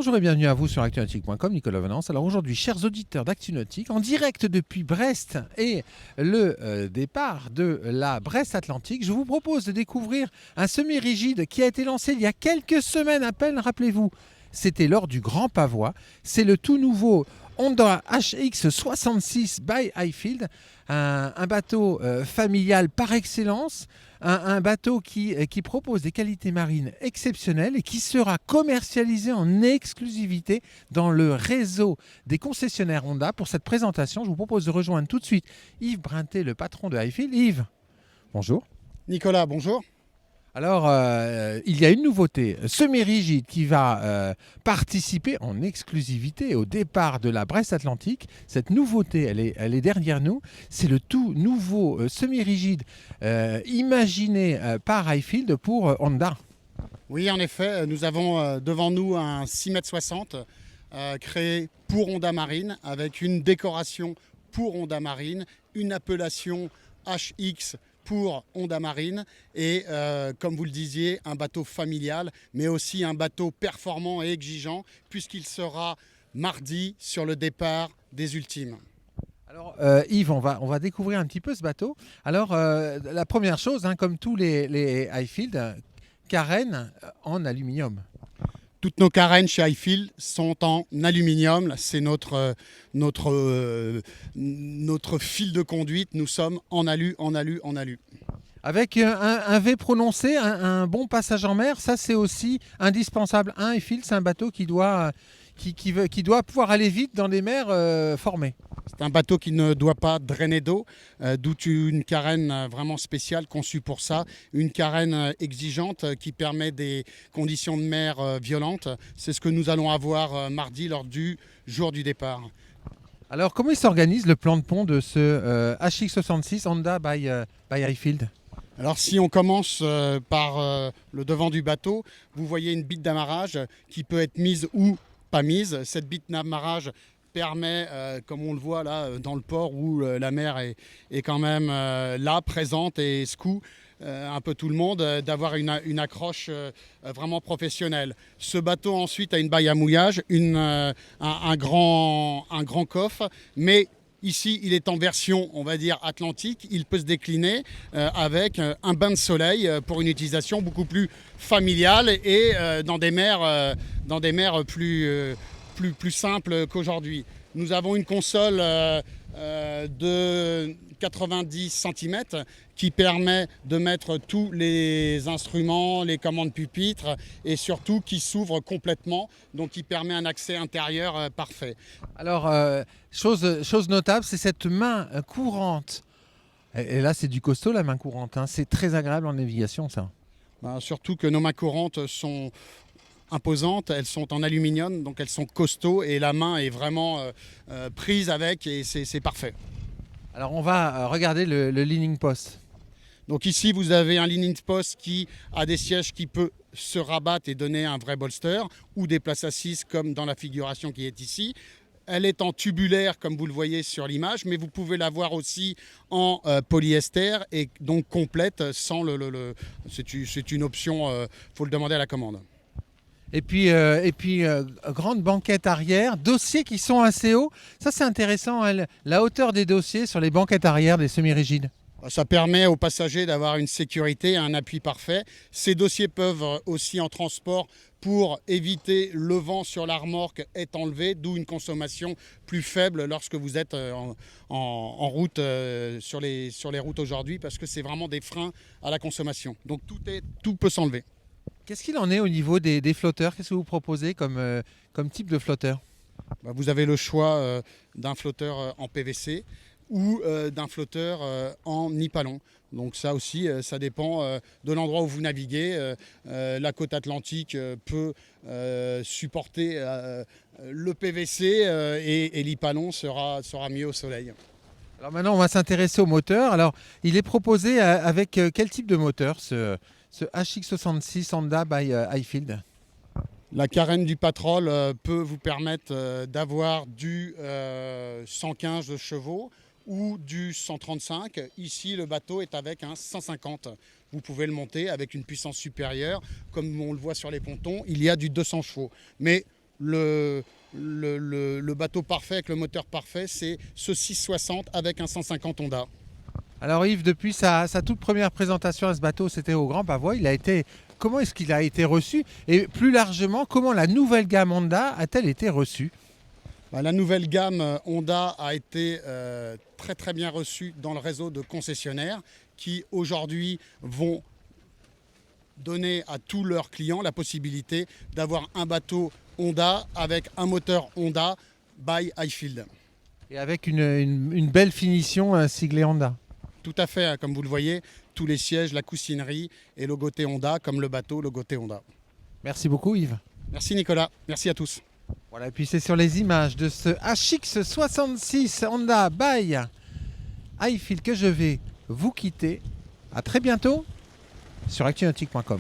Bonjour et bienvenue à vous sur actunautique.com, Nicolas Venance. Alors aujourd'hui, chers auditeurs d'Actunautique, en direct depuis Brest et le départ de la Brest Atlantique, je vous propose de découvrir un semi-rigide qui a été lancé il y a quelques semaines à peine, rappelez-vous. C'était lors du Grand Pavois. C'est le tout nouveau Honda HX66 by Highfield, un bateau familial par excellence, un bateau qui propose des qualités marines exceptionnelles et qui sera commercialisé en exclusivité dans le réseau des concessionnaires Honda. Pour cette présentation, je vous propose de rejoindre tout de suite Yves Brinté, le patron de Highfield. Yves, bonjour. Nicolas, bonjour. Alors, il y a une nouveauté semi-rigide qui va participer en exclusivité au départ de la Brest Atlantique. Cette nouveauté, elle est derrière nous. C'est le tout nouveau semi-rigide imaginé par Highfield pour Honda. Oui, en effet, nous avons devant nous un 6,60 m créé pour Honda Marine avec une décoration pour Honda Marine, une appellation HX pour Honda Marine et comme vous le disiez, un bateau familial mais aussi un bateau performant et exigeant puisqu'il sera mardi sur le départ des Ultimes. Alors Yves, on va découvrir un petit peu ce bateau. Alors la première chose, comme tous les Highfield, carène en aluminium. Toutes nos carènes chez Highfield sont en aluminium. C'est notre fil de conduite. Nous sommes en alu. Avec un V prononcé, un bon passage en mer, ça c'est aussi indispensable. Un Highfield, c'est un bateau qui doit pouvoir aller vite dans des mers formées. C'est un bateau qui ne doit pas drainer d'eau, d'où une carène vraiment spéciale conçue pour ça. Une carène exigeante qui permet des conditions de mer violentes. C'est ce que nous allons avoir mardi lors du jour du départ. Alors comment il s'organise le plan de pont de ce HX66 Honda by Highfield ? Alors si on commence par le devant du bateau, vous voyez une bite d'amarrage qui peut être mise ou pas mise. Cette bite d'amarrage permet, comme on le voit là dans le port où la mer est quand même là, présente et secoue un peu tout le monde, d'avoir une accroche vraiment professionnelle. Ce bateau ensuite a une baille à mouillage, un grand coffre, mais ici, il est en version, on va dire, atlantique. Il peut se décliner avec un bain de soleil pour une utilisation beaucoup plus familiale et dans des mers plus simple qu'aujourd'hui. Nous avons une console de 90 cm qui permet de mettre tous les instruments, les commandes pupitres et surtout qui s'ouvre complètement, donc qui permet un accès intérieur parfait. Alors, chose notable, c'est cette main courante. Et là, c'est du costaud, la main courante. C'est très agréable en navigation, ça. Surtout que nos mains courantes sont imposantes, elles sont en aluminium, donc elles sont costauds et la main est vraiment prise avec et c'est parfait. Alors on va regarder le leaning post. Donc ici vous avez un leaning post qui a des sièges qui peut se rabattre et donner un vrai bolster ou des places assises comme dans la figuration qui est ici. Elle est en tubulaire comme vous le voyez sur l'image, mais vous pouvez la voir aussi en polyester et donc complète sans c'est une option, faut le demander à la commande. Et puis, grande banquette arrière, dossiers qui sont assez hauts. Ça, c'est intéressant, la hauteur des dossiers sur les banquettes arrière des semi-rigides. Ça permet aux passagers d'avoir une sécurité, un appui parfait. Ces dossiers peuvent aussi en transport pour éviter le vent sur la remorque est enlevé, d'où une consommation plus faible lorsque vous êtes en route sur les routes aujourd'hui, parce que c'est vraiment des freins à la consommation. Donc tout peut s'enlever. Qu'est-ce qu'il en est au niveau des flotteurs ? Qu'est-ce que vous proposez comme type de flotteur ? Vous avez le choix d'un flotteur en PVC ou d'un flotteur en nipalon. Donc ça aussi, ça dépend de l'endroit où vous naviguez. La côte atlantique peut supporter le PVC et l'Ipalon sera mieux au soleil. Alors maintenant, on va s'intéresser au moteur. Alors, il est proposé avec quel type de moteur, ce HX66 Honda by Highfield ? La carène du Patrol peut vous permettre d'avoir du 115 chevaux ou du 135. Ici, le bateau est avec un 150. Vous pouvez le monter avec une puissance supérieure. Comme on le voit sur les pontons, il y a du 200 chevaux. Mais le bateau parfait avec le moteur parfait, c'est ce 660 avec un 150 Honda. Alors Yves, depuis sa toute première présentation à ce bateau, c'était au Grand Pavois, comment est-ce qu'il a été reçu? Et plus largement, comment la nouvelle gamme Honda a-t-elle été reçue? La nouvelle gamme Honda a été très très bien reçue dans le réseau de concessionnaires qui aujourd'hui vont donner à tous leurs clients la possibilité d'avoir un bateau Honda avec un moteur Honda by Highfield. Et avec une belle finition siglée Honda. Tout à fait, comme vous le voyez, tous les sièges, la coussinerie et logoté Honda, comme le bateau logoté Honda. Merci beaucoup Yves. Merci Nicolas, merci à tous. Voilà, et puis c'est sur les images de ce HX66 Honda by Highfield que je vais vous quitter. À très bientôt sur actunautique.com.